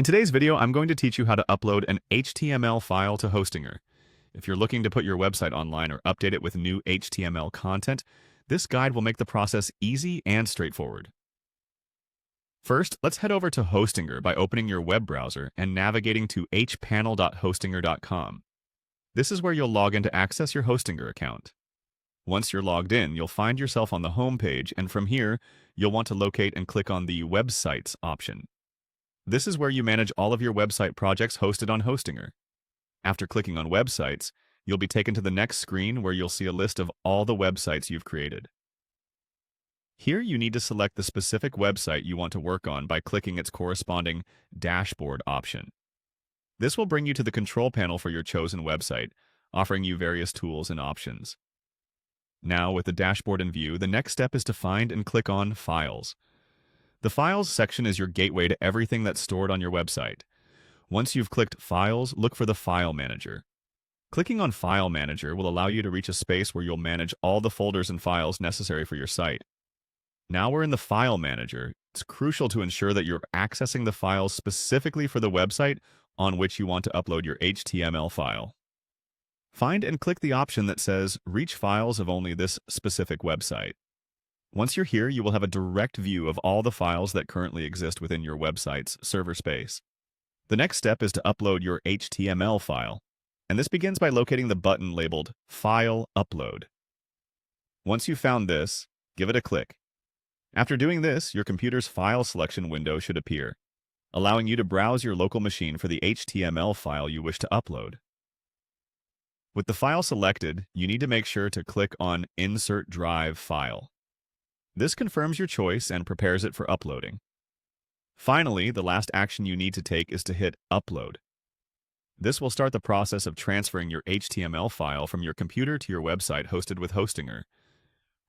In today's video, I'm going to teach you how to upload an HTML file to Hostinger. If you're looking to put your website online or update it with new HTML content, this guide will make the process easy and straightforward. First, let's head over to Hostinger by opening your web browser and navigating to hpanel.hostinger.com. This is where you'll log in to access your Hostinger account. Once you're logged in, you'll find yourself on the home page, and from here, you'll want to locate and click on the Websites option. This is where you manage all of your website projects hosted on Hostinger. After clicking on Websites, you'll be taken to the next screen where you'll see a list of all the websites you've created. Here you need to select the specific website you want to work on by clicking its corresponding Dashboard option. This will bring you to the control panel for your chosen website, offering you various tools and options. Now, with the dashboard in view, the next step is to find and click on Files. The Files section is your gateway to everything that's stored on your website. Once you've clicked Files, look for the File Manager. Clicking on File Manager will allow you to reach a space where you'll manage all the folders and files necessary for your site. Now we're in the File Manager. It's crucial to ensure that you're accessing the files specifically for the website on which you want to upload your HTML file. Find and click the option that says Reach Files of only this specific website. Once you're here, you will have a direct view of all the files that currently exist within your website's server space. The next step is to upload your HTML file, and this begins by locating the button labeled File Upload. Once you've found this, give it a click. After doing this, your computer's file selection window should appear, allowing you to browse your local machine for the HTML file you wish to upload. With the file selected, you need to make sure to click on Insert Drive File. This confirms your choice and prepares it for uploading. Finally, the last action you need to take is to hit Upload. This will start the process of transferring your HTML file from your computer to your website hosted with Hostinger.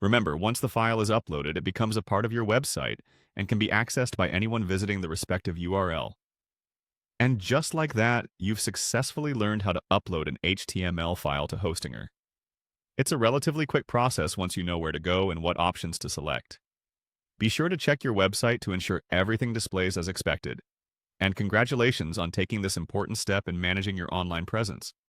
Remember, once the file is uploaded, it becomes a part of your website and can be accessed by anyone visiting the respective URL. And just like that, you've successfully learned how to upload an HTML file to Hostinger. It's a relatively quick process once you know where to go and what options to select. Be sure to check your website to ensure everything displays as expected. And congratulations on taking this important step in managing your online presence.